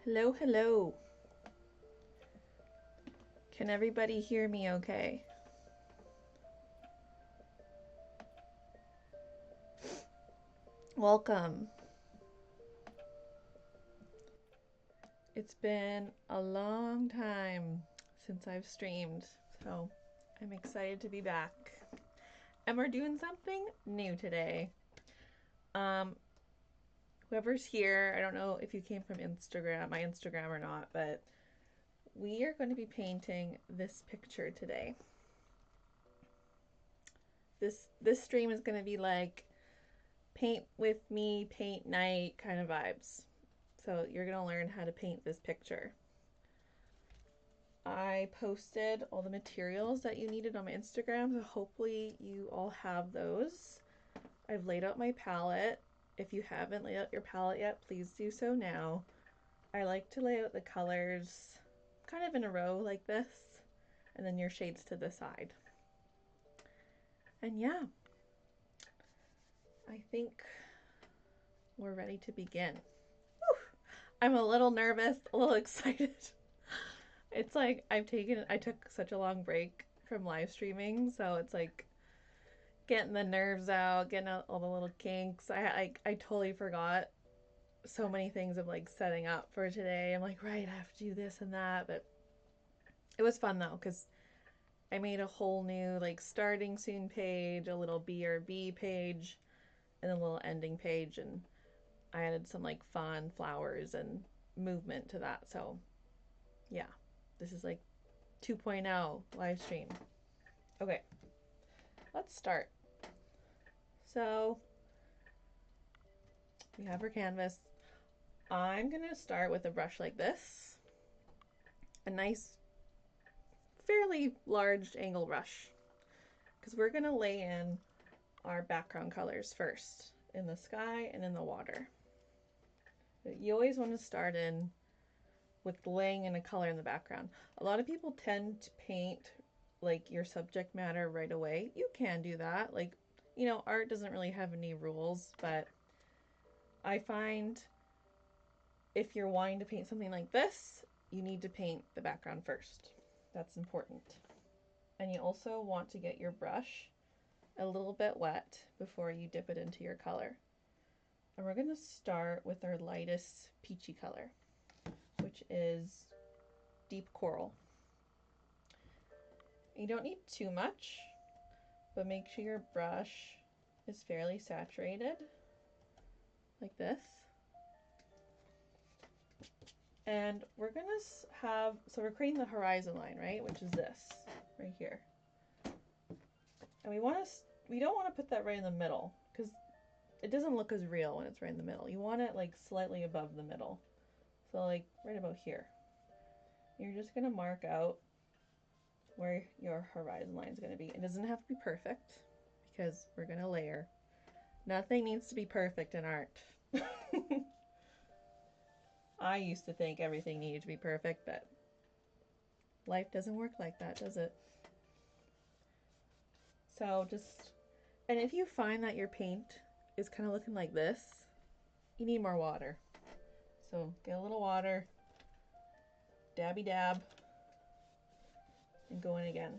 Hello, hello. Can everybody hear me okay? Welcome. It's been a long time since I've streamed, so I'm excited to be back. And we're doing something new today. Whoever's here, I don't know if you came from my Instagram or not, but we are going to be painting this picture today. This stream is going to be like paint with me, paint night kind of vibes. So you're going to learn how to paint this picture. I posted all the materials that you needed on my Instagram, so hopefully you all have those. I've laid out my palette. If you haven't laid out your palette yet, please do so now. I like to lay out the colors kind of in a row like this, and then your shades to the side. And yeah, I think we're ready to begin. Whew. I'm a little nervous, a little excited. It's like I took such a long break from live streaming, so it's like getting the nerves out, getting out all the little kinks. I totally forgot so many things of like setting up for today. I'm like, right, I have to do this and that, but it was fun though, because I made a whole new like starting soon page, a little BRB page, and a little ending page, and I added some like fun flowers and movement to that. So yeah, this is like 2.0 live stream. Okay, let's start. So we have our canvas. I'm gonna start with a brush like this. a nice, fairly large angle brush because we're going to lay in our background colors first in the sky and in the water. You always want to start in with laying in a color in the background. A lot of people tend to paint like your subject matter right away. You can do that. Like, you know, art doesn't really have any rules, but I find if you're wanting to paint something like this, you need to paint the background first. That's important. And you also want to get your brush a little bit wet before you dip it into your color. And we're going to start with our lightest peachy color, which is deep coral. You don't need too much, but make sure your brush is fairly saturated, like this. And we're gonna have, so we're creating the horizon line, right? Which is this, right here. And we don't want to put that right in the middle, because it doesn't look as real when it's right in the middle. You want it like slightly above the middle. So like right about here. You're just gonna mark out where your horizon line is gonna be. It doesn't have to be perfect, because we're gonna layer. Nothing needs to be perfect in art. I used to think everything needed to be perfect, but life doesn't work like that, does it? So just, and if you find that your paint is kind of looking like this, you need more water. So get a little water, dabby dab, and go in again.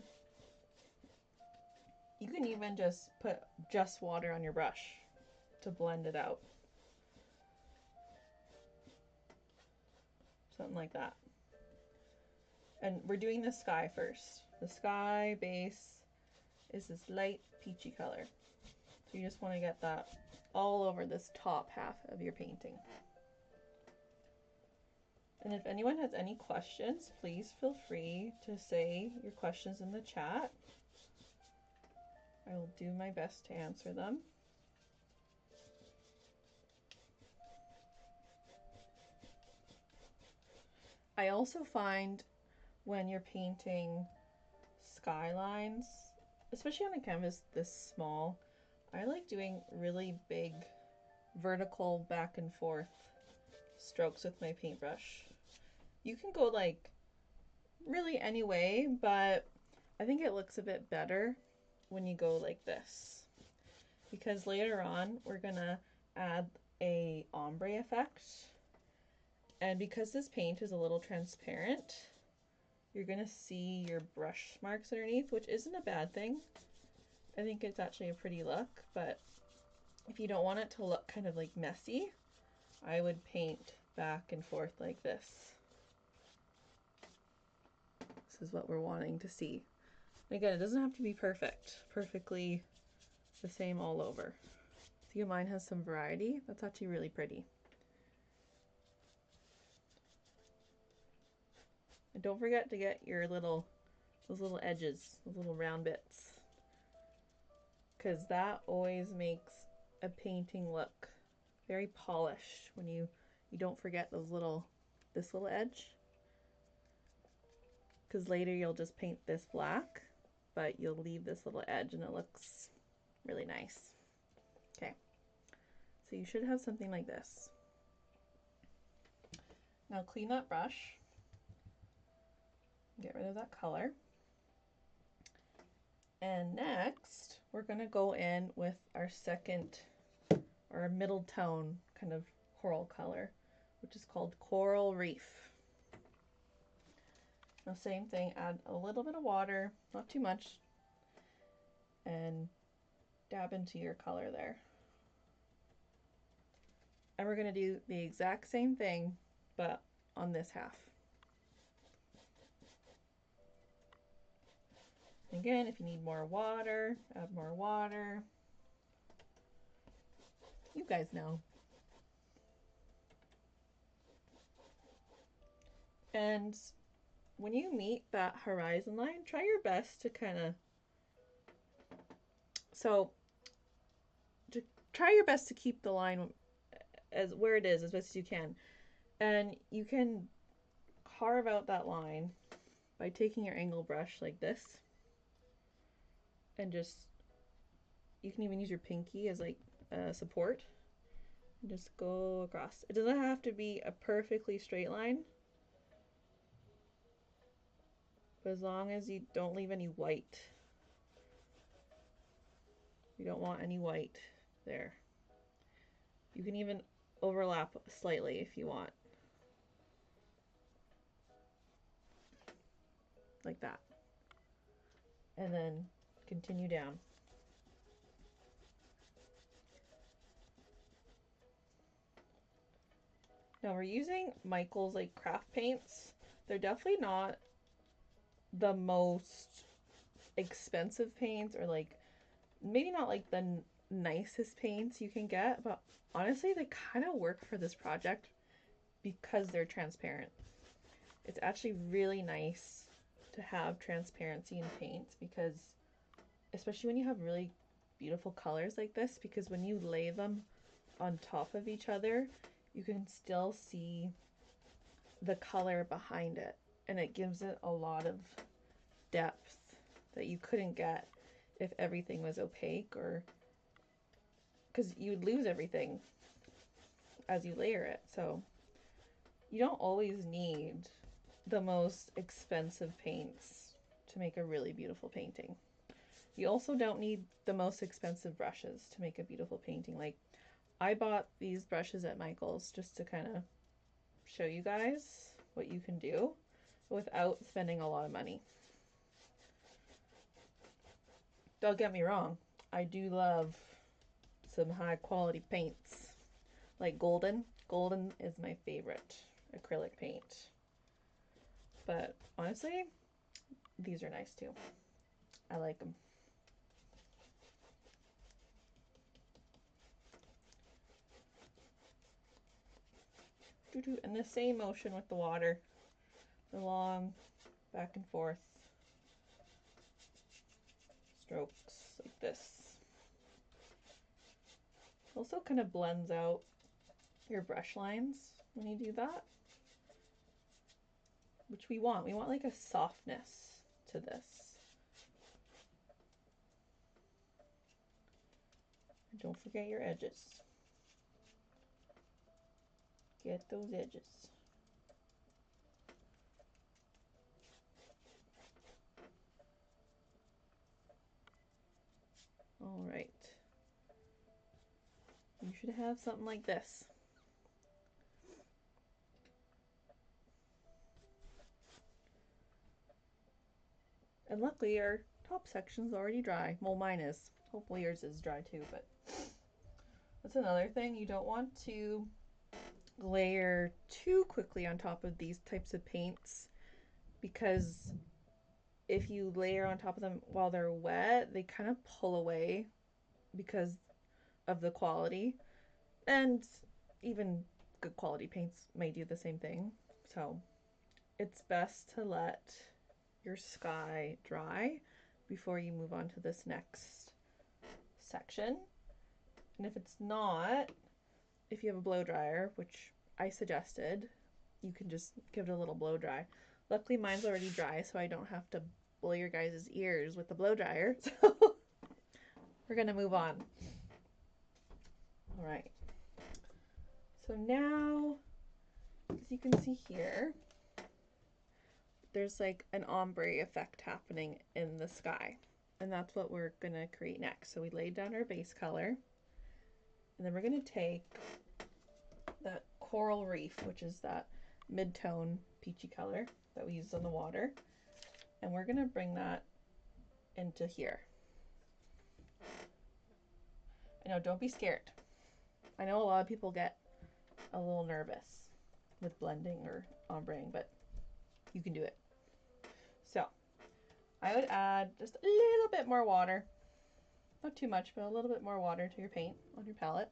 You can even just put just water on your brush to blend it out. Something like that. And we're doing the sky first. The sky base is this light peachy color. So you just want to get that all over this top half of your painting. And if anyone has any questions, please feel free to say your questions in the chat. I will do my best to answer them. I also find when you're painting skylines, especially on a canvas this small, I like doing really big vertical back and forth strokes with my paintbrush. You can go like really any way, but I think it looks a bit better when you go like this, because later on we're gonna add a ombre effect, and because this paint is a little transparent, you're gonna see your brush marks underneath, which isn't a bad thing. I think it's actually a pretty look, but if you don't want it to look kind of like messy, I would paint back and forth like this. This is what we're wanting to see. And again, it doesn't have to be perfectly the same all over. See, mine has some variety. That's actually really pretty. And don't forget to get your those little edges, those little round bits, because that always makes a painting look very polished when you don't forget this little edge, because later you'll just paint this black, but you'll leave this little edge and it looks really nice. Okay, so you should have something like this. Now clean that brush, get rid of that color, and next we're going to go in with our second, or middle tone kind of coral color, which is called Coral Reef. Now same thing, add a little bit of water, not too much, and dab into your color there. And we're going to do the exact same thing, but on this half. Again, if you need more water, add more water. You guys know. And when you meet that horizon line, try your best to kind of, try your best to keep the line as where it is as best as you can. And you can carve out that line by taking your angle brush like this and just, you can even use your pinky as like support and just go across. It doesn't have to be a perfectly straight line, but as long as you don't leave any white. You don't want any white there. You can even overlap slightly if you want. Like that. And then continue down. Now we're using Michael's like craft paints. They're definitely not the most expensive paints, or like maybe not like the nicest paints you can get, but honestly they kind of work for this project because they're transparent. It's actually really nice to have transparency in paints, because especially when you have really beautiful colors like this, because when you lay them on top of each other, you can still see the color behind it, and it gives it a lot of depth that you couldn't get if everything was opaque, or because you'd lose everything as you layer it. So you don't always need the most expensive paints to make a really beautiful painting. You also don't need the most expensive brushes to make a beautiful painting. Like, I bought these brushes at Michael's just to kind of show you guys what you can do without spending a lot of money. Don't get me wrong, I do love some high quality paints. Like Golden. Golden is my favorite acrylic paint. But honestly, these are nice too. I like them. And the same motion with the water. The long back and forth strokes like this. Also kind of blends out your brush lines when you do that, which we want. We want like a softness to this. And don't forget your edges. Get those edges. All right. You should have something like this. And luckily our top section's already dry. Well, mine is. Hopefully yours is dry too, but that's another thing. You don't want to layer too quickly on top of these types of paints, because if you layer on top of them while they're wet, they kind of pull away because of the quality. And even good quality paints may do the same thing. So it's best to let your sky dry before you move on to this next section. And if it's not, if you have a blow dryer, which I suggested, you can just give it a little blow dry. Luckily mine's already dry, so I don't have to blow your guys' ears with the blow dryer. So we're gonna move on. All right. So now, as you can see here, there's like an ombre effect happening in the sky. And that's what we're gonna create next. So we laid down our base color, and then we're gonna take that coral reef, which is that mid-tone peachy color that we used on the water, and we're gonna bring that into here. I know, don't be scared. I know a lot of people get a little nervous with blending or ombreing, but you can do it. So I would add just a little bit more water. Not too much, but a little bit more water to your paint on your palette.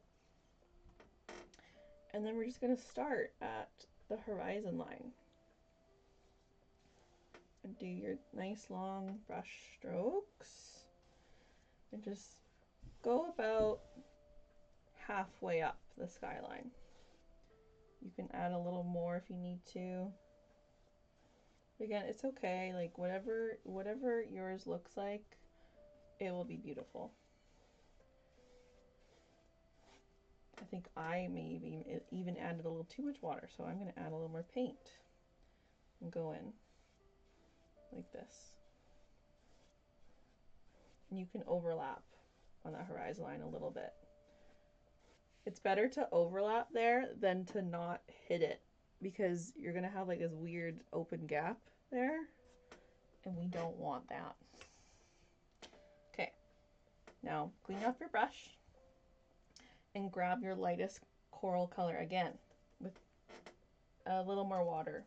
And then we're just going to start at the horizon line. And do your nice long brush strokes. And just go about halfway up the skyline. You can add a little more if you need to. Again, it's okay. Like whatever yours looks like, it will be beautiful. I think I maybe even added a little too much water, so I'm going to add a little more paint and go in like this. And you can overlap on that horizon line a little bit. It's better to overlap there than to not hit it, because you're going to have like this weird open gap there, and we don't want that. Okay, now clean off your brush and grab your lightest coral color again with a little more water.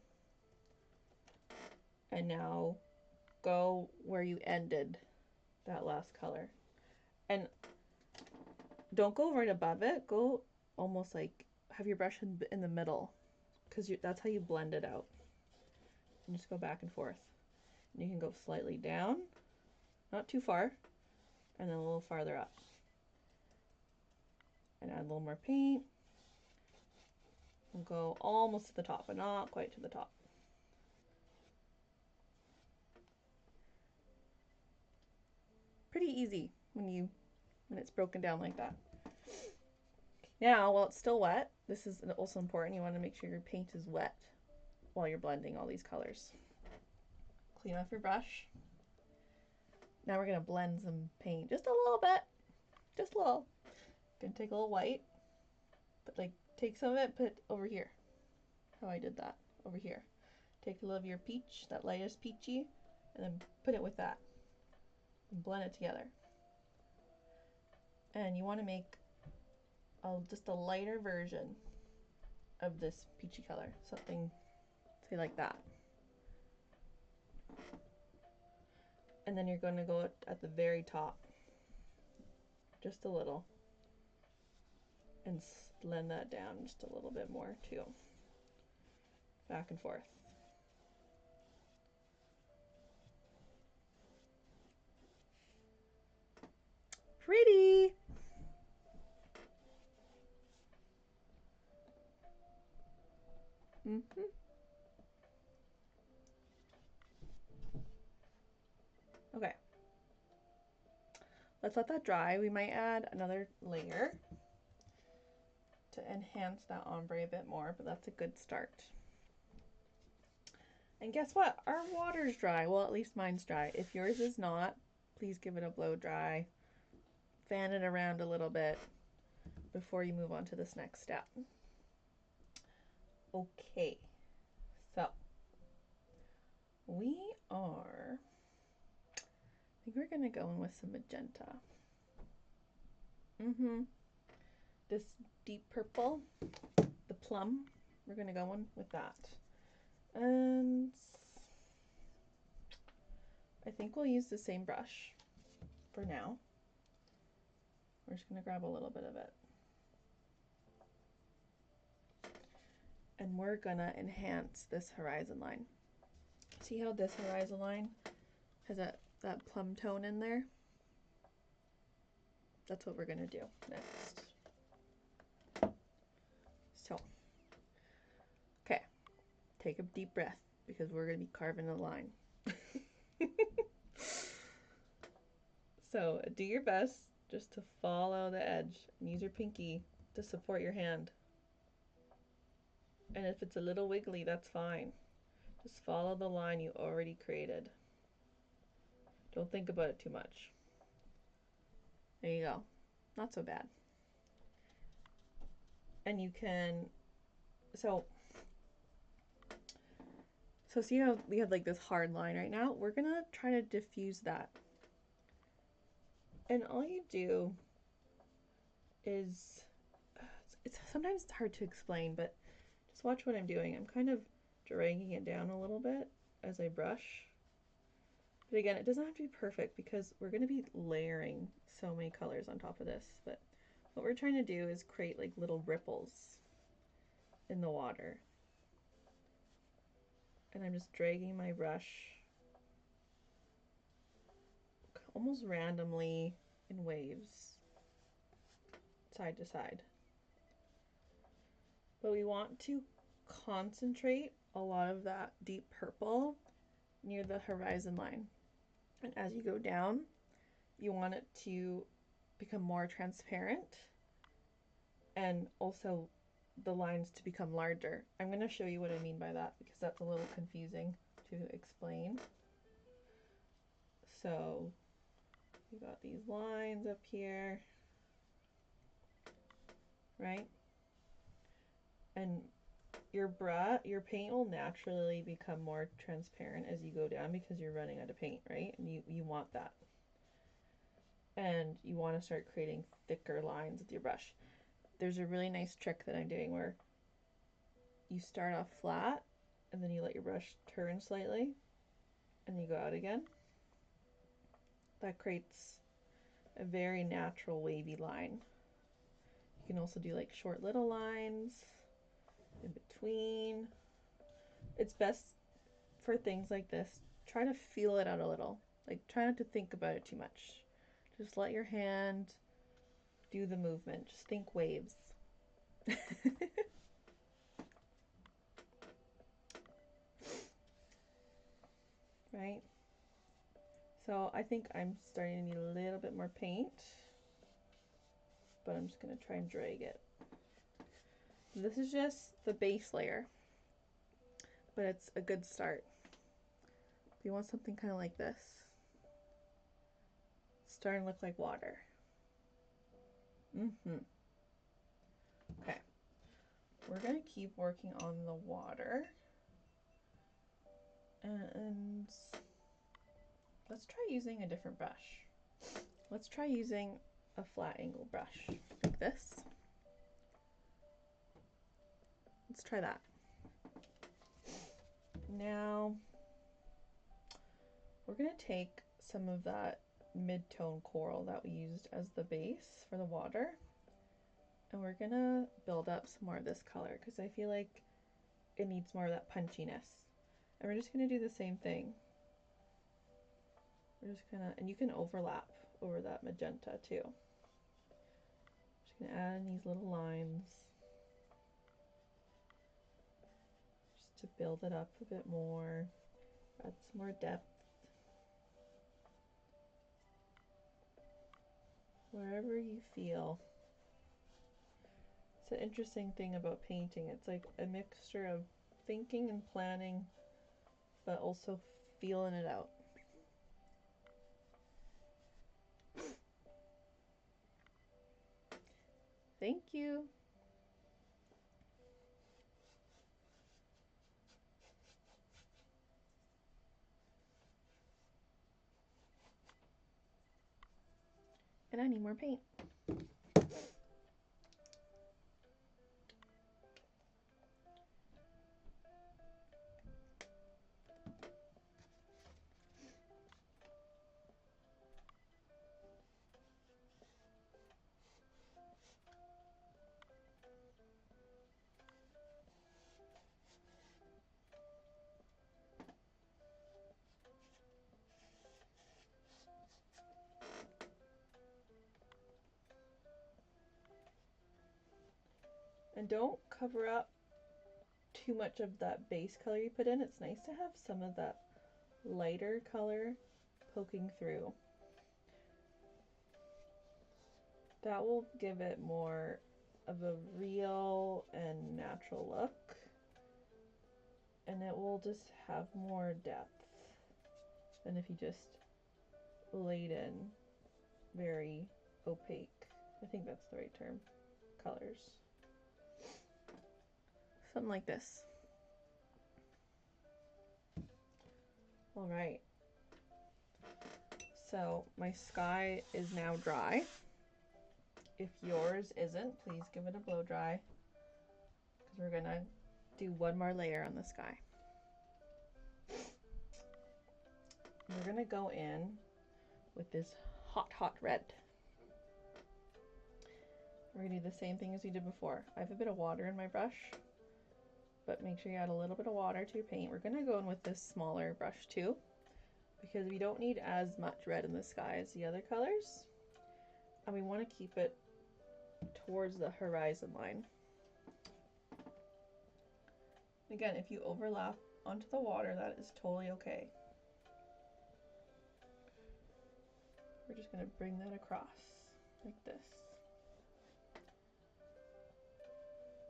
And now go where you ended that last color. And don't go right above it. Go almost like have your brush in the middle, because that's how you blend it out. And just go back and forth. And you can go slightly down, not too far, and then a little farther up. And add a little more paint. And go almost to the top, but not quite to the top. Pretty easy when it's broken down like that. Now, while it's still wet, this is also important. You want to make sure your paint is wet while you're blending all these colors. Clean off your brush. Now we're going to blend some paint just a little bit. Just a little. Gonna take a little white, but like take some of it, put it over here. How I did that over here. Take a little of your peach, that lightest peachy, and then put it with that. And blend it together. And you want to make just a lighter version of this peachy color. Something, say like that. And then you're going to go at the very top. Just a little. And blend that down just a little bit more too. Back and forth. Pretty! Okay. Let's let that dry. We might add another layer to enhance that ombre a bit more, but that's a good start. And guess what? Our water's dry. Well, at least mine's dry. If yours is not, please give it a blow dry. Fan it around a little bit before you move on to this next step. Okay, so we are, I think we're gonna go in with some magenta. This deep purple, the plum, we're gonna go in with that. And I think we'll use the same brush for now. We're just gonna grab a little bit of it. And we're gonna enhance this horizon line. See how this horizon line has that plum tone in there? That's what we're gonna do next. So, okay, take a deep breath because we're gonna be carving a line. So do your best just to follow the edge and use your pinky to support your hand. And if it's a little wiggly, that's fine. Just follow the line you already created. Don't think about it too much. There you go. Not so bad. And you can, so see how we have like this hard line right now? We're gonna try to diffuse that. And all you do is, it's sometimes it's hard to explain, but just watch what I'm doing. I'm kind of dragging it down a little bit as I brush. But again, it doesn't have to be perfect because we're going to be layering so many colors on top of this. But what we're trying to do is create like little ripples in the water. And I'm just dragging my brush almost randomly in waves, side to side. But we want to concentrate a lot of that deep purple near the horizon line. And as you go down, you want it to become more transparent and also the lines to become larger. I'm going to show you what I mean by that because that's a little confusing to explain. So you got these lines up here, right? And your paint will naturally become more transparent as you go down because you're running out of paint, right? And you want that. And you want to start creating thicker lines with your brush. There's a really nice trick that I'm doing where you start off flat and then you let your brush turn slightly and you go out again. That creates a very natural wavy line. You can also do like short little lines in between. It's best for things like this, try to feel it out a little. Like, try not to think about it too much. Just let your hand do the movement. Just think waves. Right? So I think I'm starting to need a little bit more paint, but I'm just going to try and drag it. This is just the base layer, but it's a good start. If you want something kind of like this, it's starting to look like water. Okay, we're going to keep working on the water, and let's try using a different brush. Let's try using a flat angle brush like this. Let's try that. Now we're going to take some of that mid-tone coral that we used as the base for the water, and we're going to build up some more of this color because I feel like it needs more of that punchiness. And we're just going to do the same thing. We're just going to, and you can overlap over that magenta too. Just going to add in these little lines just to build it up a bit more, add some more depth. Wherever you feel. It's an interesting thing about painting. It's like a mixture of thinking and planning, but also feeling it out. Thank you. And I need more paint. And don't cover up too much of that base color you put in. It's nice to have some of that lighter color poking through. That will give it more of a real and natural look, and it will just have more depth than if you just laid in very opaque, I think that's the right term, colors. Something like this. All right. So my sky is now dry. If yours isn't, please give it a blow dry because we're gonna do one more layer on the sky. We're gonna go in with this hot, hot red. We're gonna do the same thing as we did before. I have a bit of water in my brush, but make sure you add a little bit of water to your paint. We're gonna go in with this smaller brush too, because we don't need as much red in the sky as the other colors, and we want to keep it towards the horizon line. Again, if you overlap onto the water, that is totally okay. We're just going to bring that across like this.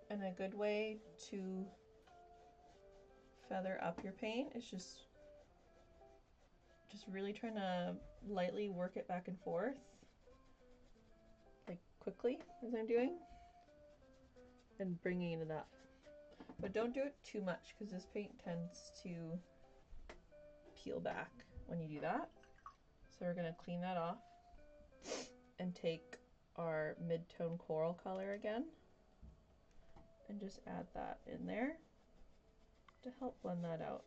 And a good way to feather up your paint is just really trying to lightly work it back and forth, like quickly as I'm doing, and bringing it up. But don't do it too much because this paint tends to peel back when you do that. So we're going to clean that off and take our mid-tone coral color again and just add that in there to help blend that out.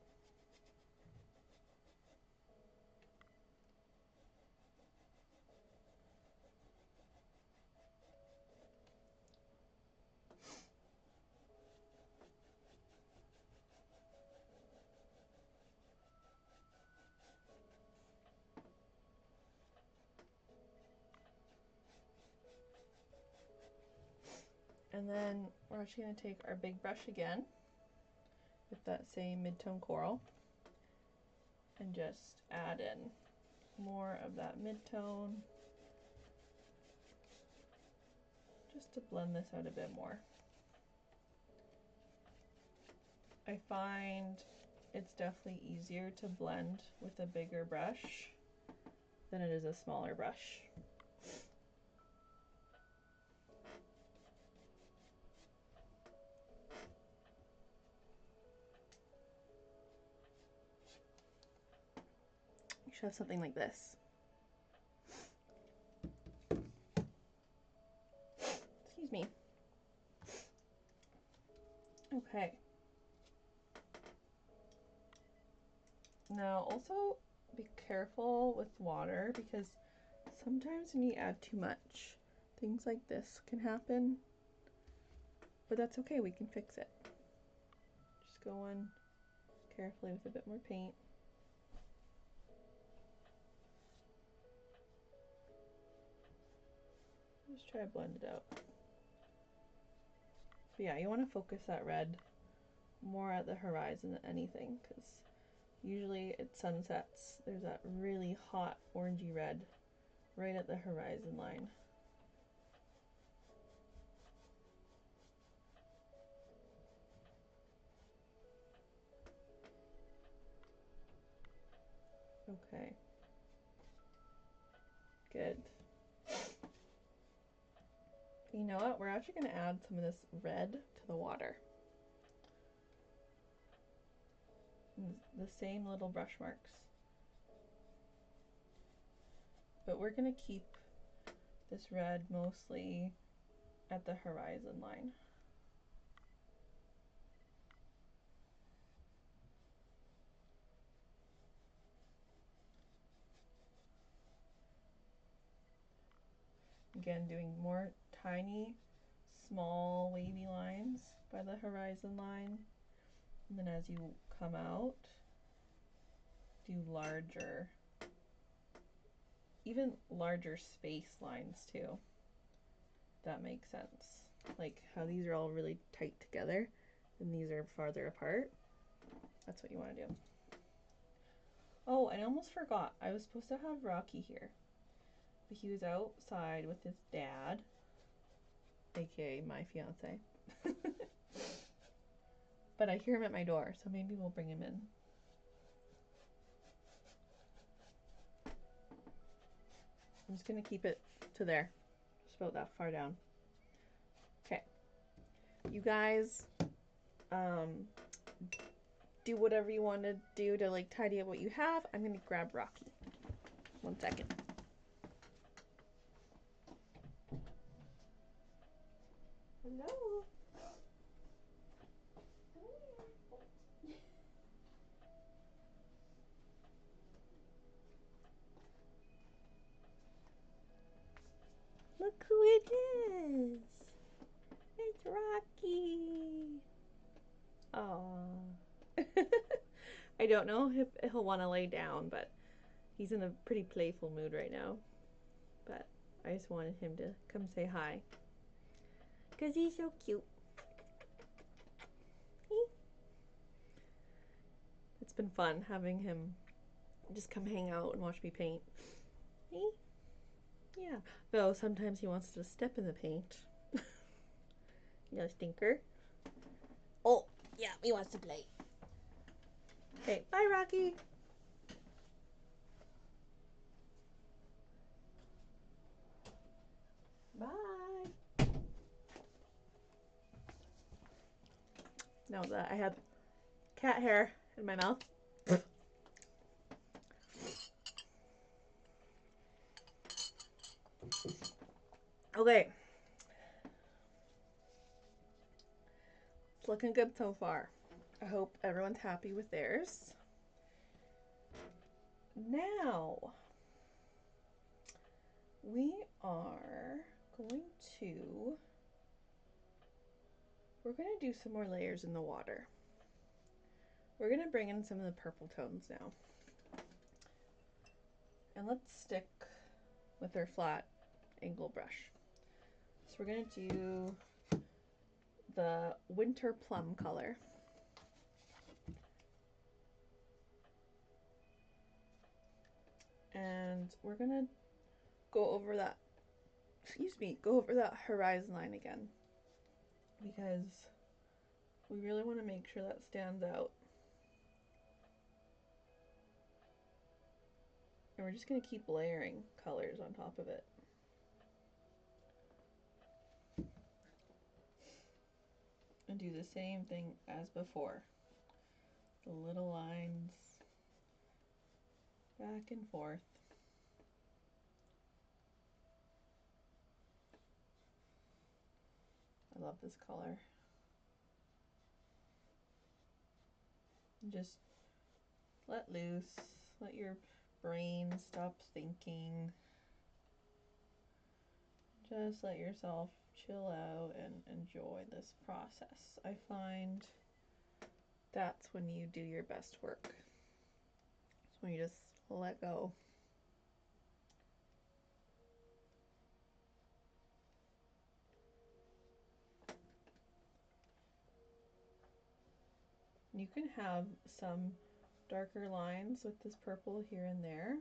And then we're actually going to take our big brush again with that same mid-tone coral and just add in more of that mid-tone just to blend this out a bit more. I find it's definitely easier to blend with a bigger brush than it is a smaller brush. You should have something like this. Excuse me. Okay. Now also be careful with water because sometimes when you add too much, things like this can happen. But that's okay, we can fix it. Just go in carefully with a bit more paint. Just try to blend it out. But yeah, you want to focus that red more at the horizon than anything, because usually at sunsets there's that really hot orangey red right at the horizon line. Okay. Good. You know what? We're actually going to add some of this red to the water. The same little brush marks. But we're going to keep this red mostly at the horizon line. Again, doing more tiny, small, wavy lines by the horizon line. And then as you come out, do larger, even larger space lines too. That makes sense. Like how these are all really tight together and these are farther apart. That's what you want to do. Oh, I almost forgot. I was supposed to have Rocky here. But he was outside with his dad, aka my fiance. But I hear him at my door, so maybe we'll bring him in. I'm just going to keep it to there. Just about that far down. Okay. You guys, do whatever you want to do to like tidy up what you have. I'm going to grab Rocky. 1 second. Hello. Look who it is. It's Rocky. Aww. I don't know if he'll want to lay down, but he's in a pretty playful mood right now. But I just wanted him to come say hi. Because he's so cute. It's been fun having him just come hang out and watch me paint. Yeah, though sometimes he wants to step in the paint. You know, stinker. Oh, yeah, he wants to play. Okay, bye, Rocky. Bye. No, I had cat hair in my mouth. Okay. It's looking good so far. I hope everyone's happy with theirs. Now, we are going to, we're going to do some more layers in the water. We're going to bring in some of the purple tones now. And let's stick with our flat angle brush. So we're going to do the winter plum color. And we're going to go over that, go over that horizon line again. Because we really want to make sure that stands out. And we're just going to keep layering colors on top of it. And do the same thing as before. The little lines back and forth. I love this color. And just let loose. Let your brain stop thinking. Just let yourself chill out and enjoy this process. I find that's when you do your best work. It's when you just let go. You can have some darker lines with this purple here and there,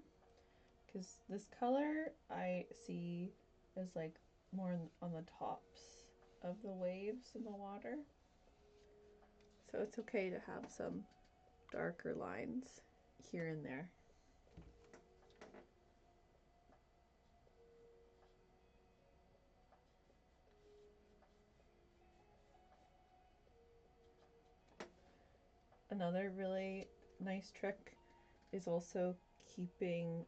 because this color I see is like more on the tops of the waves in the water. So it's okay to have some darker lines here and there. Another really nice trick is also keeping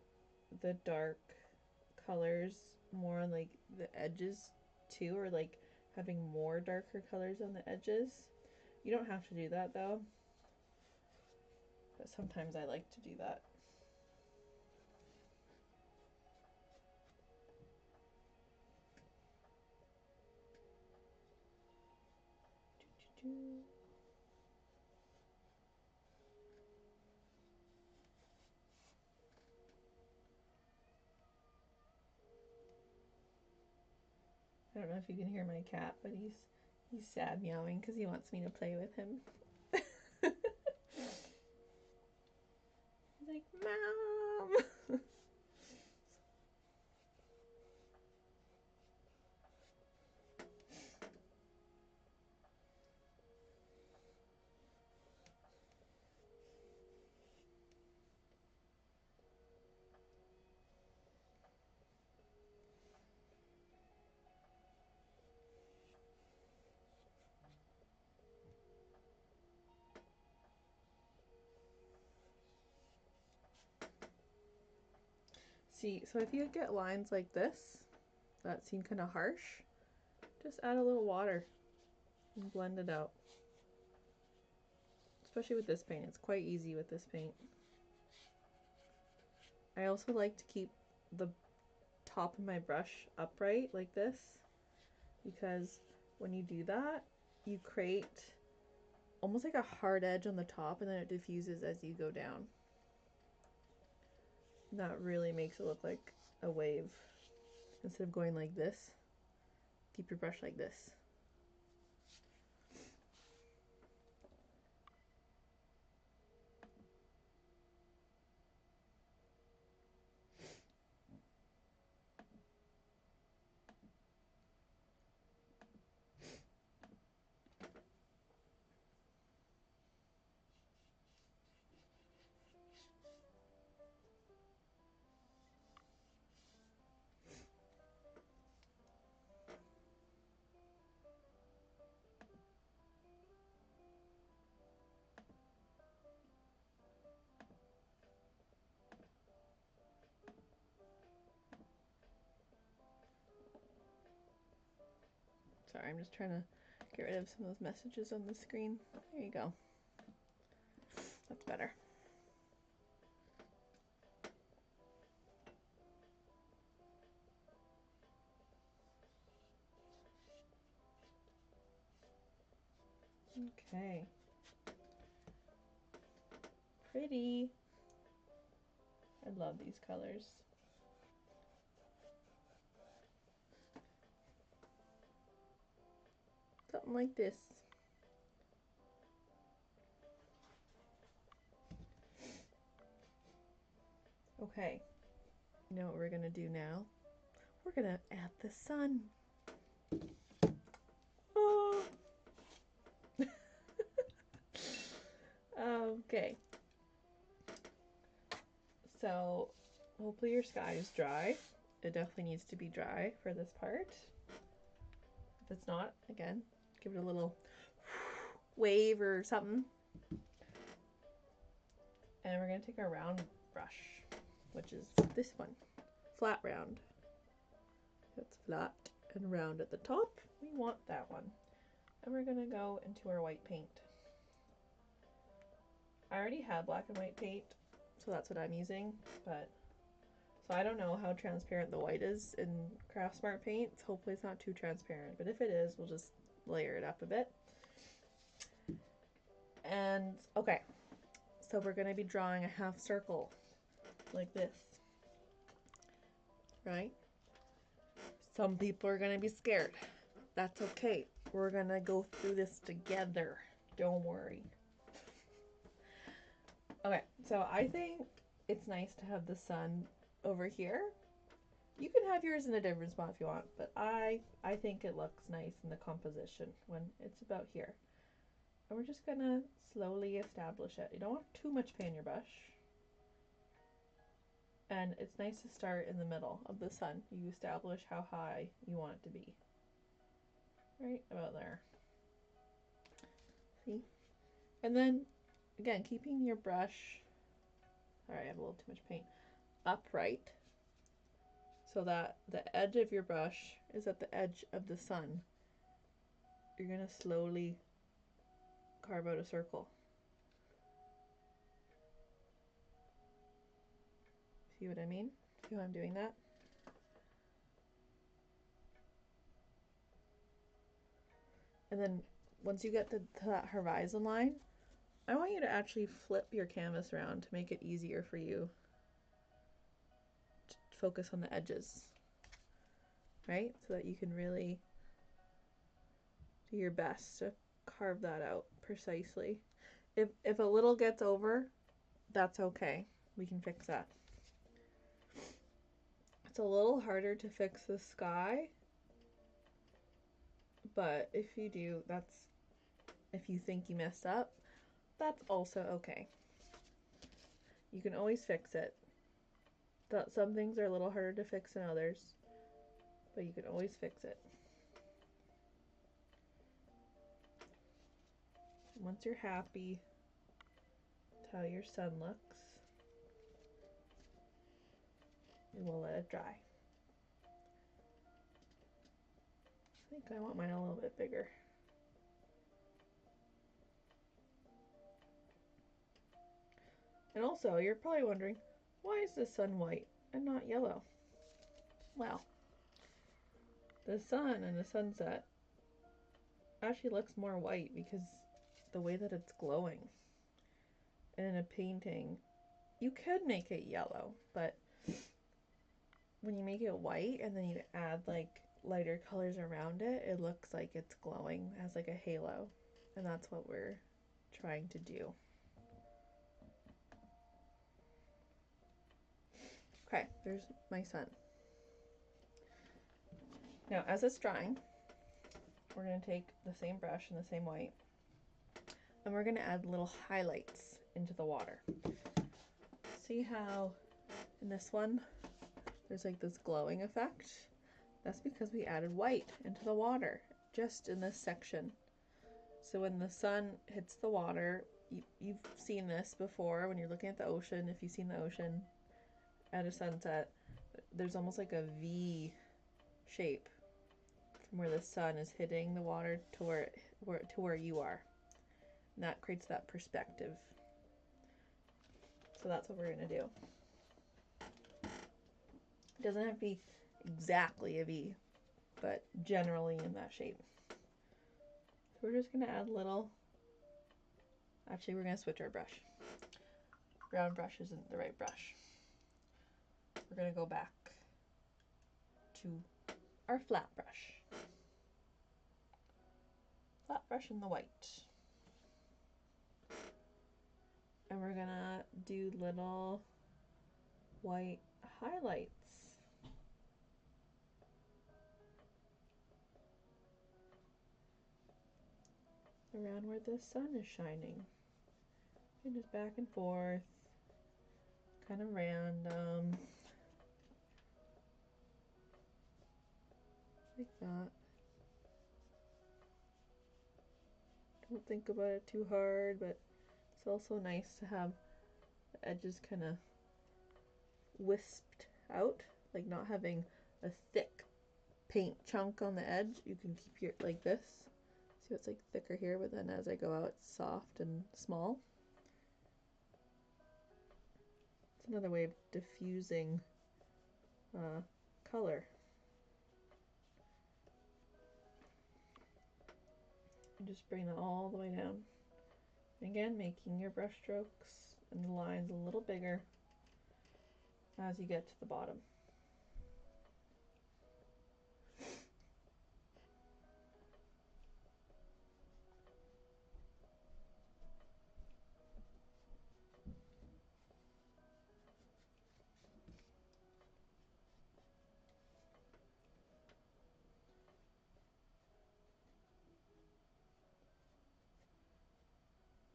the dark colors more on like the edges too, or like having more darker colors on the edges. You don't have to do that though, but sometimes I like to do that. I don't know if you can hear my cat, but he's sad meowing because he wants me to play with him. He's like, Mom! See, so if you get lines like this that seem kind of harsh, just add a little water and blend it out. Especially with this paint, it's quite easy with this paint. I also like to keep the top of my brush upright like this, because when you do that, you create almost like a hard edge on the top, and then it diffuses as you go down. That really makes it look like a wave. Instead of going like this, keep your brush like this. Sorry, I'm just trying to get rid of some of those messages on the screen. There you go. That's better. Okay. Pretty. I love these colors. Something like this. Okay. You know what we're going to do now? We're going to add the sun. Oh. Okay. So hopefully your sky is dry. It definitely needs to be dry for this part. If it's not, again, give it a little wave or something. And we're going to take our round brush, which is this one. Flat round. It's flat and round at the top. We want that one. And we're going to go into our white paint. I already have black and white paint, so that's what I'm using, but so I don't know how transparent the white is in Craft Smart paints. Hopefully it's not too transparent, but if it is, we'll just layer it up a bit. And okay, so we're going to be drawing a half circle like this, right? Some people are going to be scared. That's okay. We're going to go through this together. Don't worry. Okay, so I think it's nice to have the sun over here. You can have yours in a different spot if you want, but I think it looks nice in the composition when it's about here. And we're just gonna slowly establish it. You don't want too much paint on your brush. And it's nice to start in the middle of the sun. You establish how high you want it to be. Right about there. See? And then, again, keeping your brush, sorry, I have a little too much paint, upright, so that the edge of your brush is at the edge of the sun. You're going to slowly carve out a circle. See what I mean? See how I'm doing that? And then once you get to that horizon line, I want you to actually flip your canvas around to make it easier for you to focus on the edges, right? So that you can really do your best to carve that out precisely. If a little gets over, that's okay. We can fix that. It's a little harder to fix the sky, but if you do, if you think you messed up, that's also okay. You can always fix it. Some things are a little harder to fix than others, but you can always fix it. Once you're happy with how your sun looks, you will let it dry. I think I want mine a little bit bigger. And also, you're probably wondering, why is the sun white and not yellow? Well, the sun and the sunset actually looks more white because the way that it's glowing. And in a painting, you could make it yellow, but when you make it white and then you add like lighter colors around it, it looks like it's glowing, has like a halo. And that's what we're trying to do. Okay, there's my sun. Now, as it's drying, we're going to take the same brush and the same white, and we're going to add little highlights into the water. See how in this one, there's like this glowing effect? That's because we added white into the water, just in this section. So when the sun hits the water, you've seen this before when you're looking at the ocean. If you've seen the ocean at a sunset, there's almost like a V shape from where the sun is hitting the water to where you are. And that creates that perspective. So that's what we're going to do. It doesn't have to be exactly a V, but generally in that shape. So we're just going to add little, actually we're going to switch our brush. Round brush isn't the right brush. We're going to go back to our flat brush. Flat brush in the white. And we're going to do little white highlights. Around where the sun is shining. And just back and forth. Kind of random. Like that. Don't think about it too hard, but it's also nice to have the edges kind of wisped out, like not having a thick paint chunk on the edge. You can keep your like this. See, it's like thicker here, but then as I go out, it's soft and small. It's another way of diffusing color. And just bring that all the way down. Again, making your brush strokes and the lines a little bigger as you get to the bottom.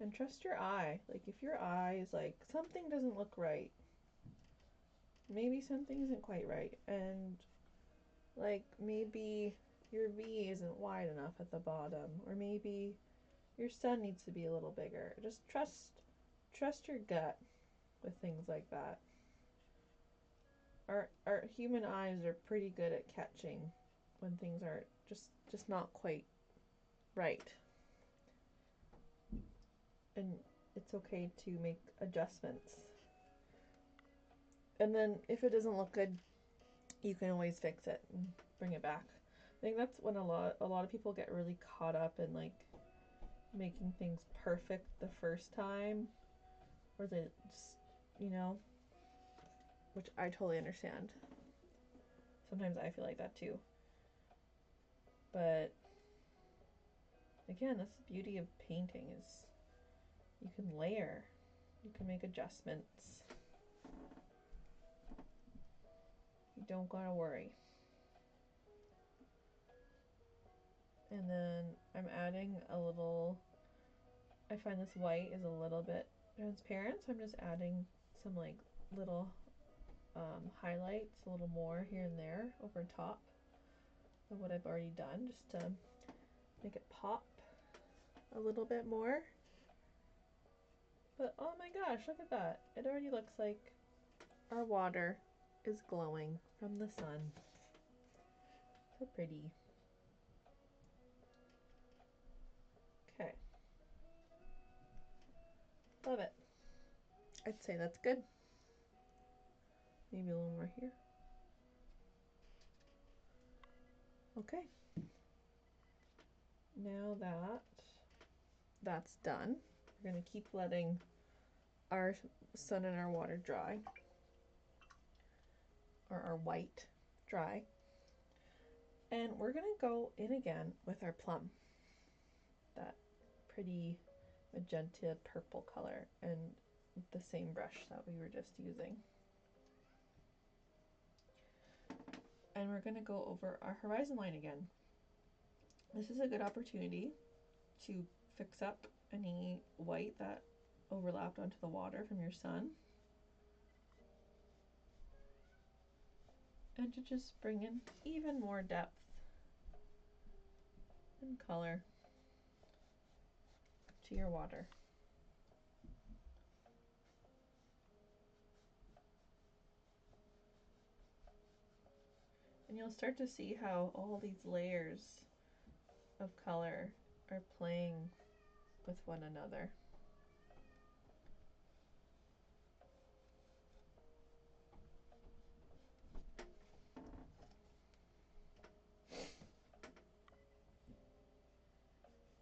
And trust your eye. Like if your eye is like, something doesn't look right, maybe something isn't quite right, and like maybe your V isn't wide enough at the bottom, or maybe your sun needs to be a little bigger. Just trust your gut with things like that. Our human eyes are pretty good at catching when things are just not quite right. And it's okay to make adjustments. And then if it doesn't look good, you can always fix it and bring it back. I think that's when a lot of people get really caught up in like making things perfect the first time, or they just, you know, which I totally understand. Sometimes I feel like that too. But again, that's the beauty of painting, is you can layer, you can make adjustments. You don't gotta worry. And then I'm adding a little, I find this white is a little bit transparent, so I'm just adding some like little highlights, a little more here and there over top of what I've already done, just to make it pop a little bit more. But oh my gosh, look at that. It already looks like our water is glowing from the sun. So pretty. Okay. Love it. I'd say that's good. Maybe a little more here. Okay. Now that that's done, we're going to keep letting our sun and our water dry, or our white dry. And we're going to go in again with our plum, that pretty magenta purple color, and the same brush that we were just using. And we're going to go over our horizon line again. This is a good opportunity to fix up any white that overlapped onto the water from your sun, and to just bring in even more depth and color to your water. And you'll start to see how all these layers of color are playing with one another.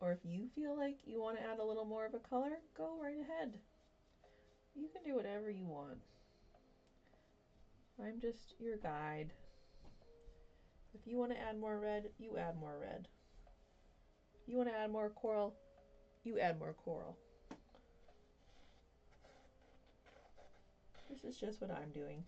Or if you feel like you want to add a little more of a color, go right ahead. You can do whatever you want. I'm just your guide. If you want to add more red, you add more red. If you want to add more coral, you add more coral. This is just what I'm doing.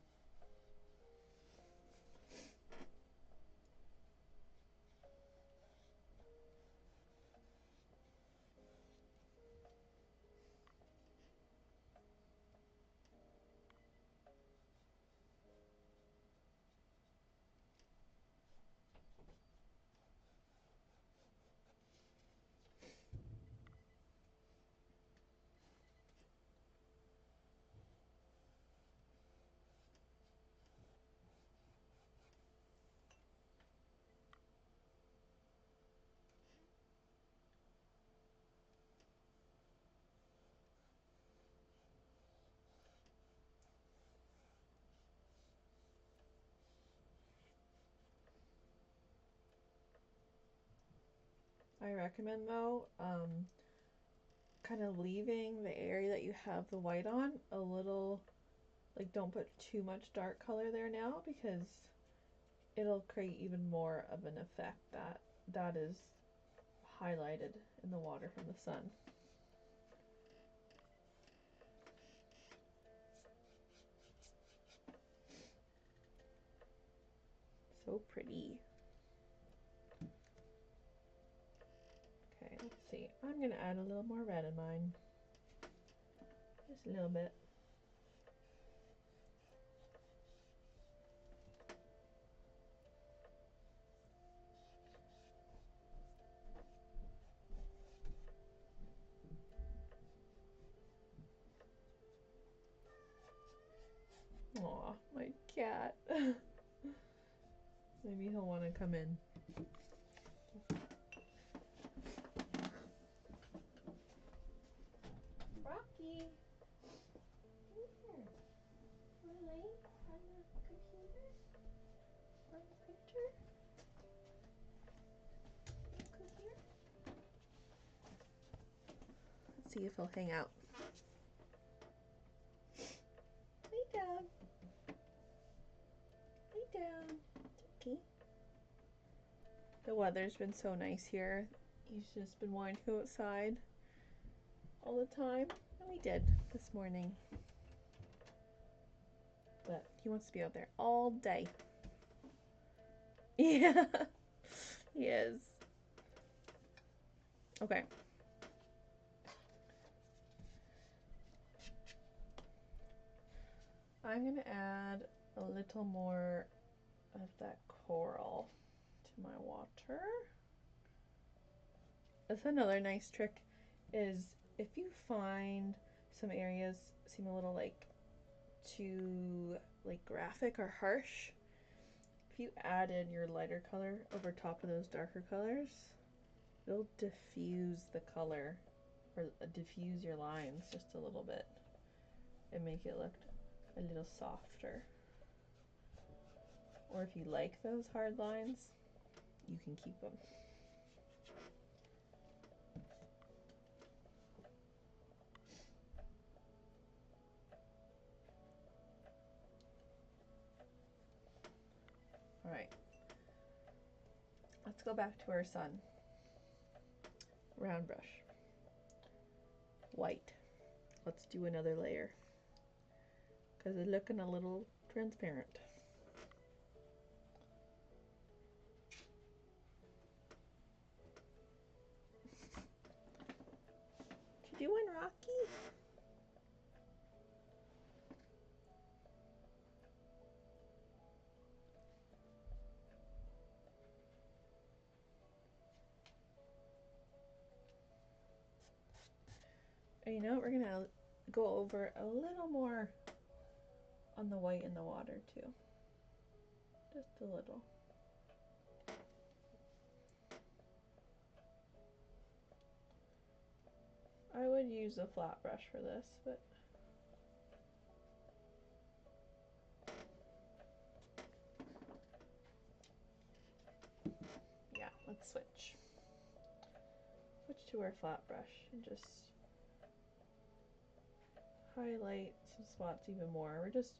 I recommend though, kind of leaving the area that you have the white on a little, like don't put too much dark color there now, because it'll create even more of an effect that is highlighted in the water from the sun. So pretty. Okay, let's see. I'm gonna add a little more red in mine. Just a little bit. Aw, my cat. Maybe he'll want to come in. Rocky! Come here. Wanna lay on the computer? On the printer? Come here. Let's see if he'll hang out. Lay down. Lay down. It's okay. The weather's been so nice here. He's just been wanting to go outside all the time. And we did this morning. But he wants to be out there all day. Yeah, he is. Okay. I'm going to add a little more of that coral to my water. That's another nice trick, is if you find some areas seem a little like too like graphic or harsh, if you added your lighter color over top of those darker colors, it'll diffuse the color, or diffuse your lines just a little bit and make it look a little softer. Or if you like those hard lines, you can keep them. All right, let's go back to our sun. Round brush. White. Let's do another layer, because it's looking a little transparent. What you doing, Rocky? And you know what, we're gonna go over a little more on the white in the water too. Just a little. I would use a flat brush for this, but yeah, let's switch. Switch to our flat brush and just highlight some spots even more. We're just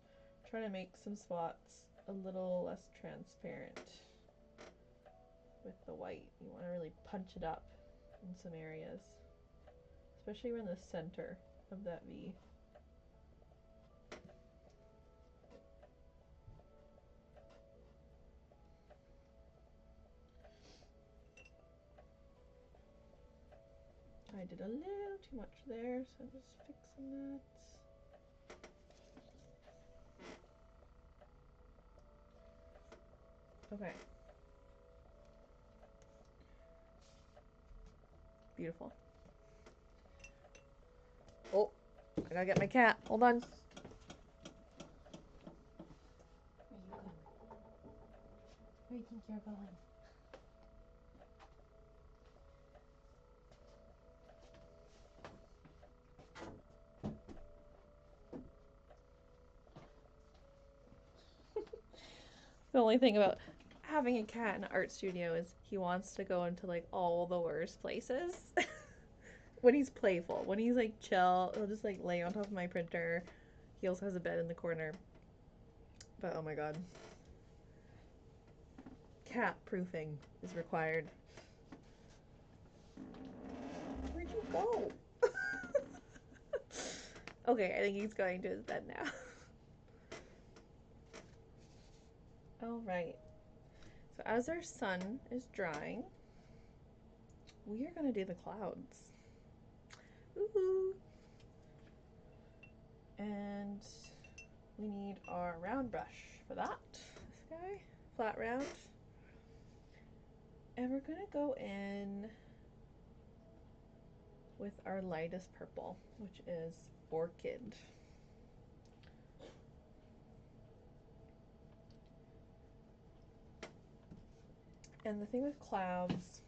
trying to make some spots a little less transparent with the white. You want to really punch it up in some areas, especially around the center of that V. I did a little too much there, so I'm just fixing that. Okay. Beautiful. Oh, I gotta get my cat. Hold on. Where do you think you're going? The only thing about having a cat in an art studio is he wants to go into like all the worst places. When he's playful, when he's like chill, he'll just like lay on top of my printer. He also has a bed in the corner. But oh my god. Cat proofing is required. Where'd you go? Okay, I think he's going to his bed now. Alright. So as our sun is drying, we are going to do the clouds. Woohoo! And we need our round brush for that. This guy, flat round. And we're going to go in with our lightest purple, which is Orchid. And the thing with clouds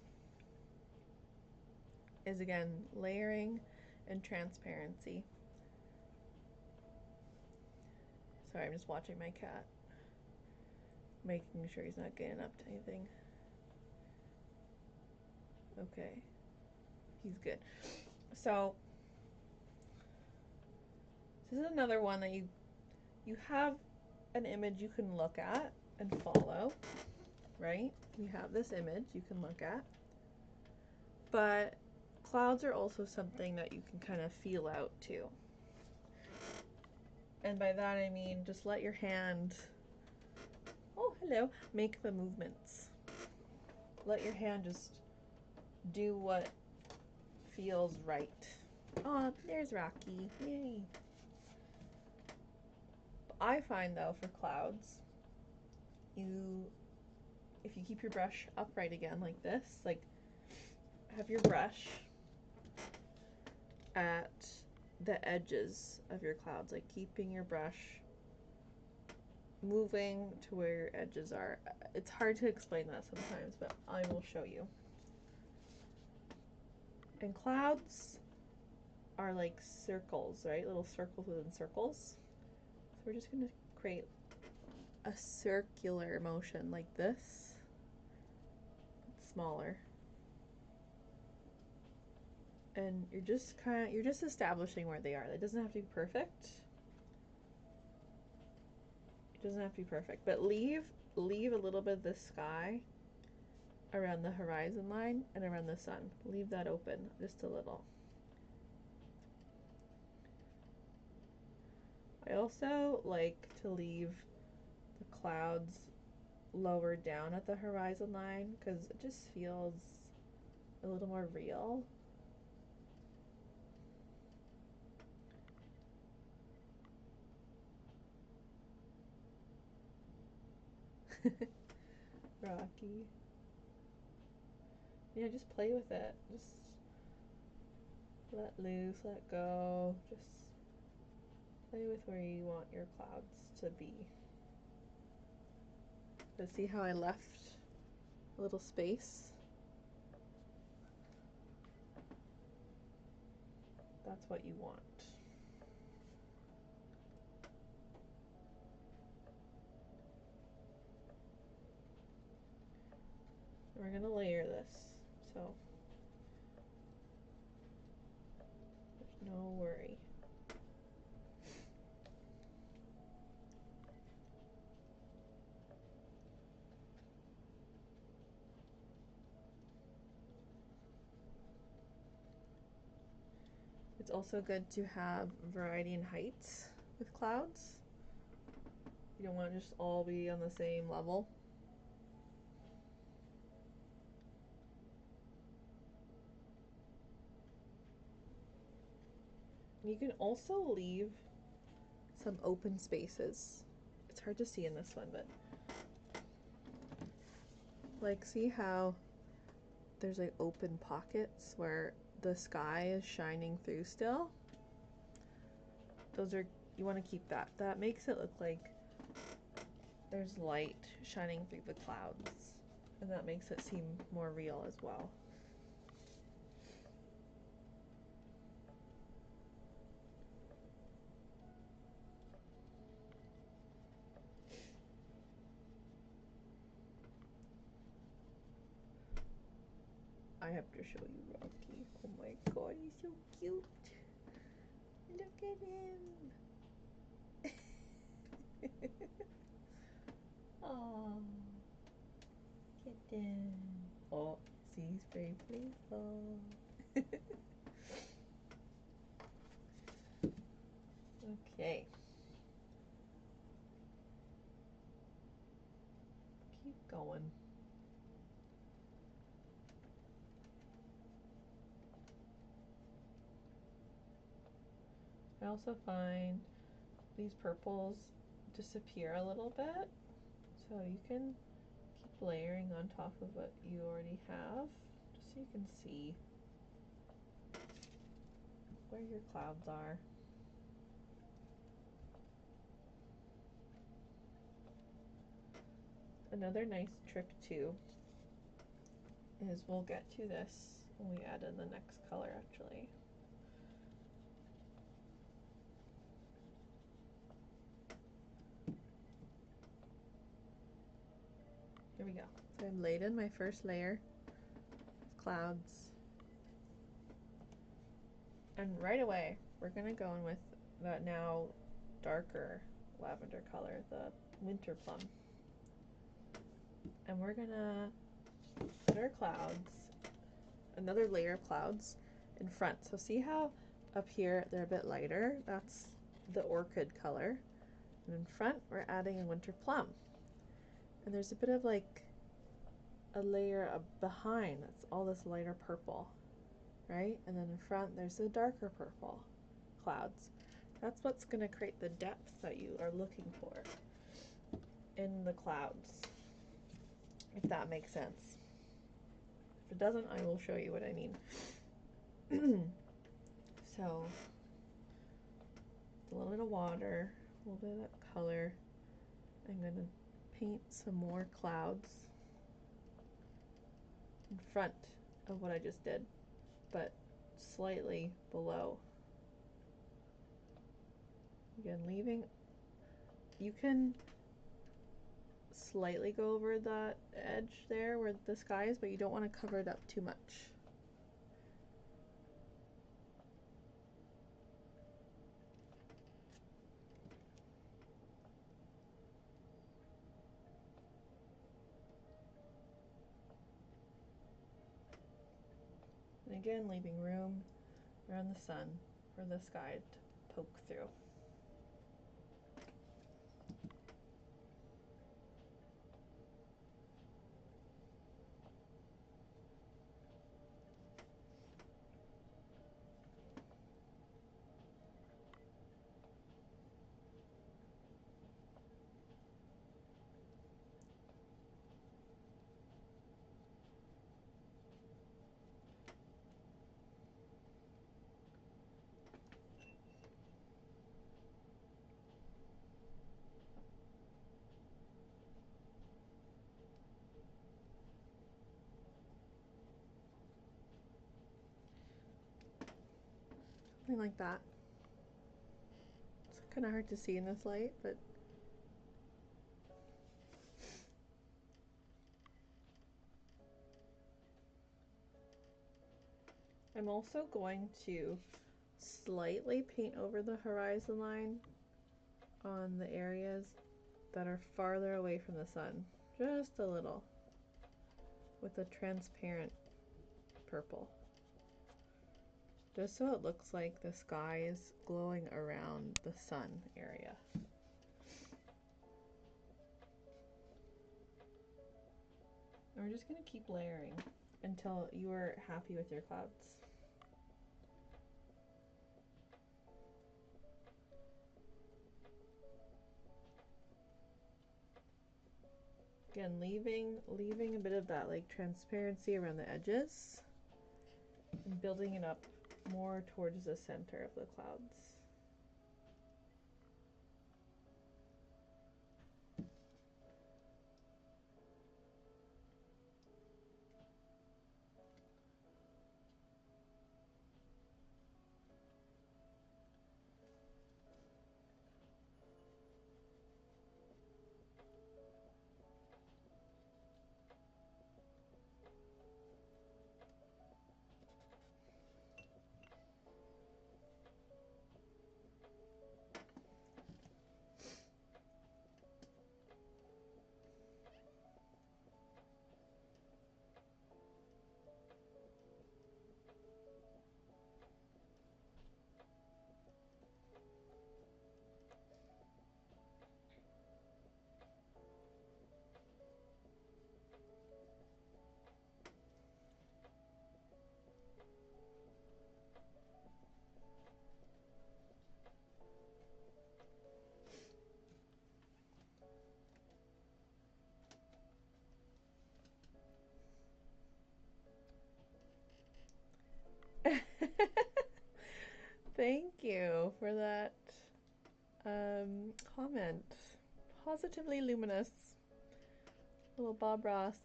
is, again, layering and transparency. Sorry, I'm just watching my cat, making sure he's not getting up to anything. Okay, he's good. So this is another one that you have an image you can look at and follow, right? You have this image you can look at, but clouds are also something that you can kind of feel out too. And by that I mean just let your hand, oh hello, make the movements. Let your hand just do what feels right. Oh, there's Rocky. Yay. I find though for clouds, if you keep your brush upright again like this, like have your brush at the edges of your clouds, like keeping your brush moving to where your edges are. It's hard to explain that sometimes, but I will show you. And clouds are like circles, right? Little circles within circles. So we're just going to create a circular motion like this. It's smaller. And you're just establishing where they are. It doesn't have to be perfect. It doesn't have to be perfect, but leave a little bit of the sky around the horizon line and around the sun. Leave that open just a little. I also like to leave the clouds lower down at the horizon line because it just feels a little more real. Rocky. Yeah, just play with it. Just let loose, let go. Just play with where you want your clouds to be. But see how I left a little space? that's what you want. We're gonna layer this, so there's no worry. It's also good to have variety in heights with clouds. You don't want to just all be on the same level. You can also leave some open spaces. It's hard to see in this one, but like, see how there's like open pockets where the sky is shining through still? Those are, you want to keep that. That makes it look like there's light shining through the clouds, and that makes it seem more real as well. I have to show you Rocky. Oh my god, he's so cute. Look at him. Oh, kitten. Oh, see, he's very playful. Okay. Keep going. I also find these purples disappear a little bit, so you can keep layering on top of what you already have, just so you can see where your clouds are. Another nice trick too is, we'll get to this when we add in the next color actually. Here we go. So I've laid in my first layer of clouds. And right away, we're gonna go in with that now darker lavender color, the winter plum. And we're gonna put our clouds, another layer of clouds in front. So see how up here they're a bit lighter? That's the orchid color. And in front, we're adding a winter plum. And there's a bit of like a layer behind that's all this lighter purple, right? And then in front, there's the darker purple clouds. That's what's going to create the depth that you are looking for in the clouds, if that makes sense. If it doesn't, I will show you what I mean. So, a little bit of water, a little bit of that color. I'm going to paint some more clouds in front of what I just did, but slightly below. Again, leaving, you can slightly go over that edge there where the sky is, but you don't want to cover it up too much. And again, leaving room around the sun for the sky to poke through. Something like that. It's kind of hard to see in this light, but I'm also going to slightly paint over the horizon line on the areas that are farther away from the sun. Just a little. With a transparent purple. Just so it looks like the sky is glowing around the sun area. And we're just going to keep layering until you are happy with your clouds. Again, leaving a bit of that like transparency around the edges and building it up more towards the center of the clouds. Thank you for that comment. Positively luminous. Little Bob Ross.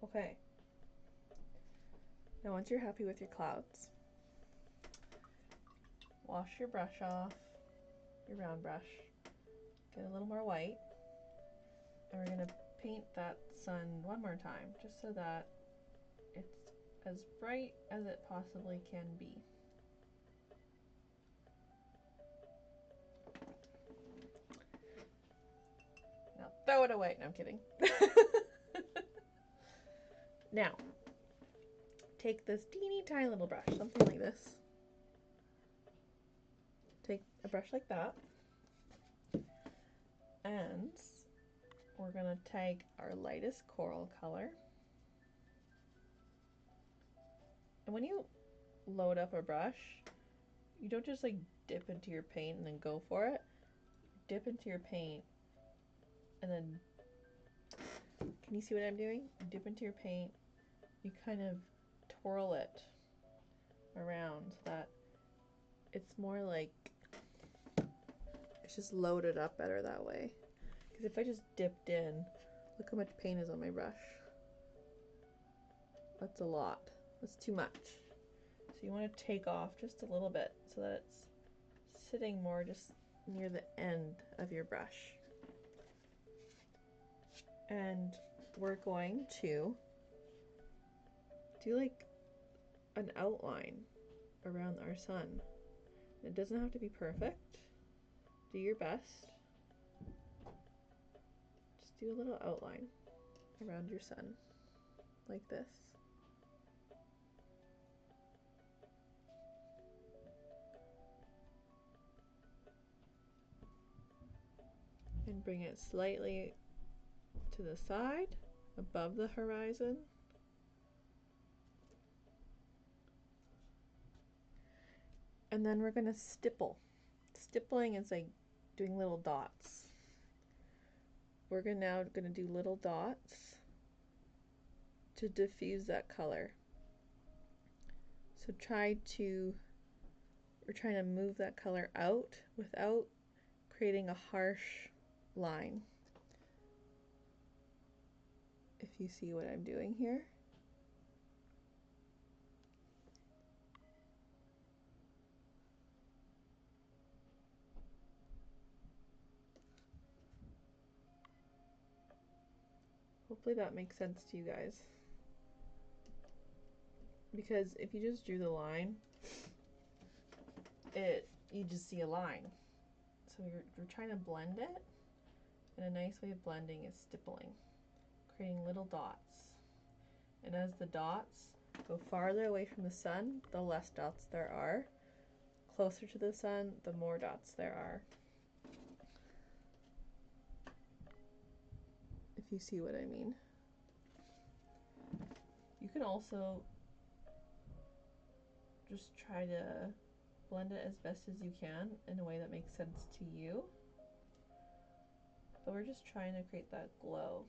Okay. Now once you're happy with your clouds, wash your brush off, your round brush. Get a little more white. And we're going to paint that sun one more time, just so that it's as bright as it possibly can be. Now throw it away. No, I'm kidding. Now, take this teeny tiny little brush, something like this. Take a brush like that. And we're going to take our lightest coral color. And when you load up a brush, you don't just like dip into your paint and then go for it. Dip into your paint and then, can you see what I'm doing? Dip into your paint, you kind of twirl it around so that it's more like, it's just loaded up better that way. Because if I just dipped in, look how much paint is on my brush. That's a lot. That's too much. So you want to take off just a little bit so that it's sitting more just near the end of your brush. And we're going to do like an outline around our sun. It doesn't have to be perfect. Do your best. Just do a little outline around your sun, like this. And bring it slightly to the side, above the horizon. And then we're going to stipple. Stippling is like doing little dots. We're now going to do little dots to diffuse that color. So try to we're trying to move that color out without creating a harsh line. If you see what I'm doing here. Hopefully that makes sense to you guys. Because if you just drew the line, you just see a line. So you're trying to blend it, and a nice way of blending is stippling, creating little dots. And as the dots go farther away from the sun, the less dots there are. Closer to the sun, the more dots there are. If you see what I mean. You can also just try to blend it as best as you can in a way that makes sense to you. But we're just trying to create that glow.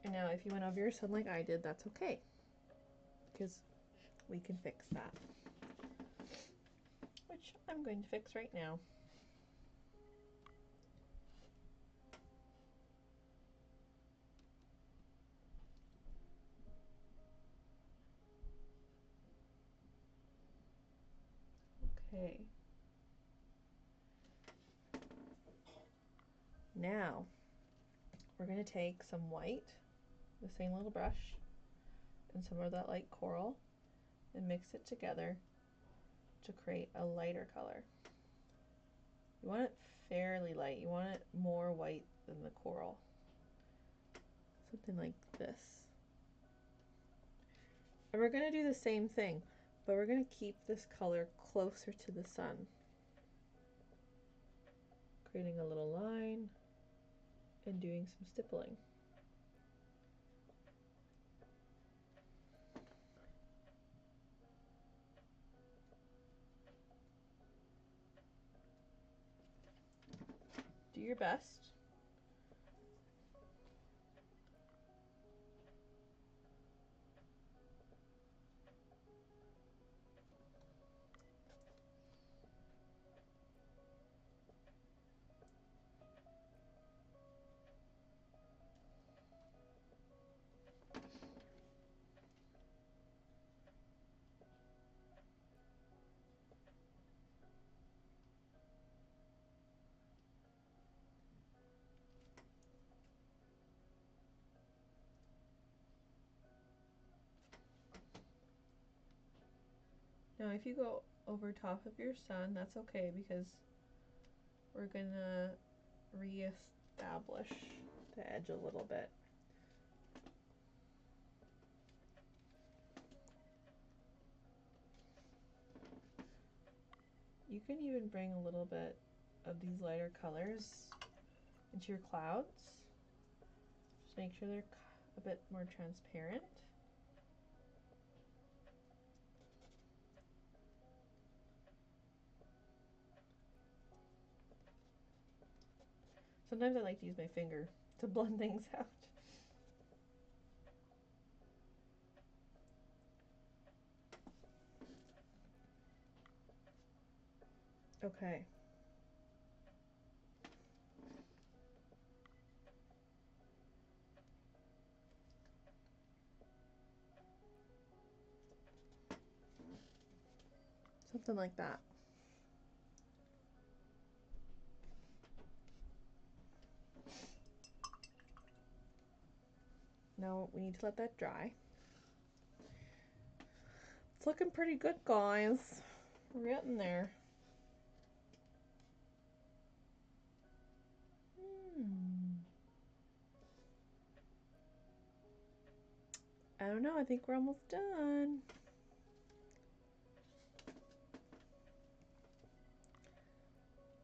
And now if you went over your sun like I did, that's okay, because we can fix that, which I'm going to fix right now. Okay. Now we're going to take some white, the same little brush, and some of that light coral, and mix it together to create a lighter color. You want it fairly light. You want it more white than the coral. Something like this. And we're going to do the same thing, but we're going to keep this color closer to the sun. Creating a little line and doing some stippling. Do your best. Now if you go over top of your sun, that's okay, because we're gonna re-establish the edge a little bit. You can even bring a little bit of these lighter colors into your clouds. Just make sure they're a bit more transparent. Sometimes I like to use my finger to blend things out. Okay. Something like that. Now we need to let that dry. It's looking pretty good, guys. We're getting there. I don't know, I think we're almost done.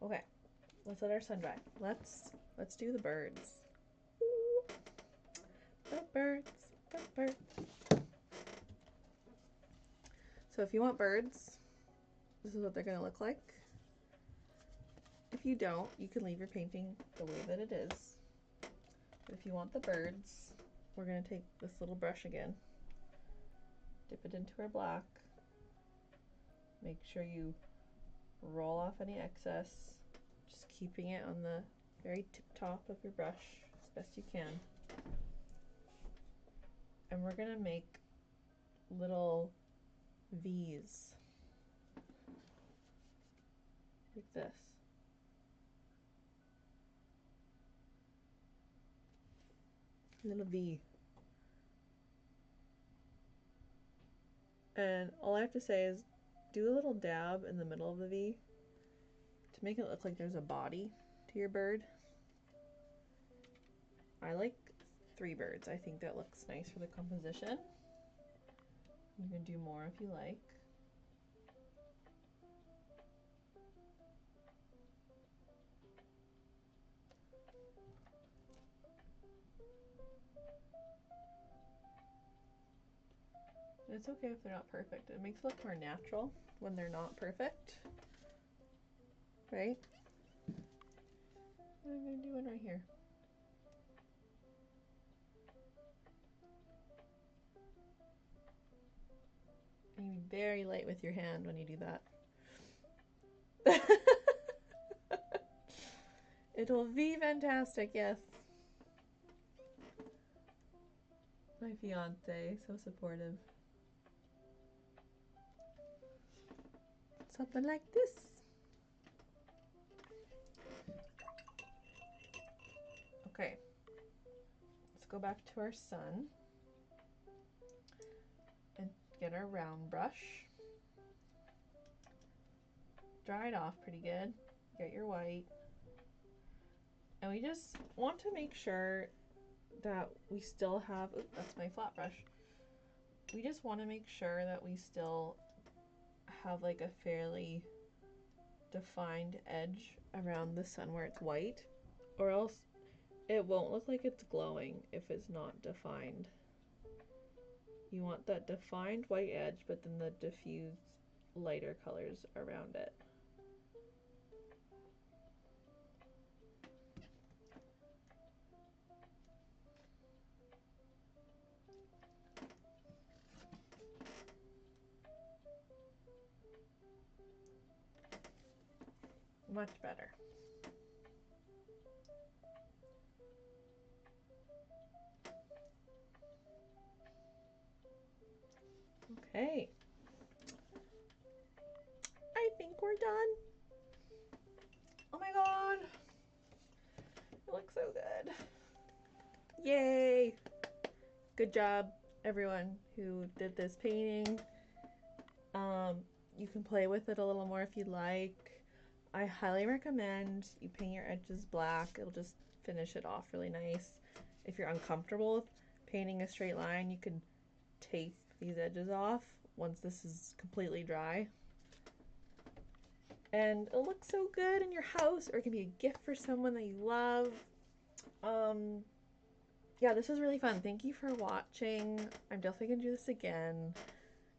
Okay, let's let our sun dry. Let's do the birds. Ooh, the birds, the birds. So if you want birds, this is what they're gonna look like. If you don't, you can leave your painting the way that it is. But if you want the birds, we're going to take this little brush again, dip it into our black, make sure you roll off any excess, just keeping it on the very tip top of your brush as best you can. And we're going to make little V's like this. Little V. And all I have to say is do a little dab in the middle of the V to make it look like there's a body to your bird. I like 3 birds. I think that looks nice for the composition. You can do more if you like. And it's okay if they're not perfect. It makes it look more natural when they're not perfect. Right? What am I doing right here? You can be very light with your hand when you do that. It'll be fantastic, yes. My fiance, so supportive. Something like this. Okay, let's go back to our sun and get our round brush. Dry it off pretty good. Get your white. And we just want to make sure that we still have, oops, that's my flat brush. We just want to make sure that we still have like a fairly defined edge around the sun where it's white, or else it won't look like it's glowing if it's not defined. You want that defined white edge, but then the diffused lighter colors around it. Much better. Okay. I think we're done. Oh my god. It looks so good. Yay. Good job, everyone who did this painting. You can play with it a little more if you'd like. I highly recommend you paint your edges black. It'll just finish it off really nice. If you're uncomfortable with painting a straight line, you can tape these edges off once this is completely dry. And it'll look so good in your house, or it can be a gift for someone that you love. Yeah, this was really fun. Thank you for watching. I'm definitely gonna do this again.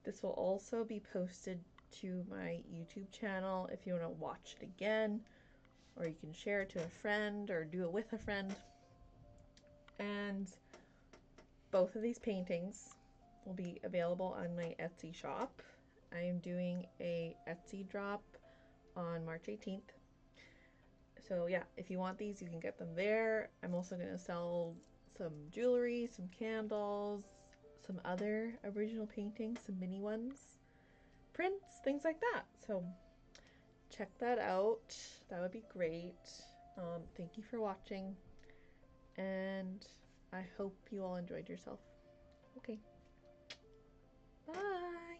This will also be posted to my YouTube channel if you want to watch it again, or you can share it to a friend or do it with a friend. And both of these paintings will be available on my Etsy shop. I am doing a Etsy drop on March 18th. So yeah, if you want these, you can get them there. I'm also going to sell some jewelry, some candles, some other original paintings, some mini ones, prints, things like that. So check that out. That would be great. Thank you for watching, and I hope you all enjoyed yourself. Okay. Bye.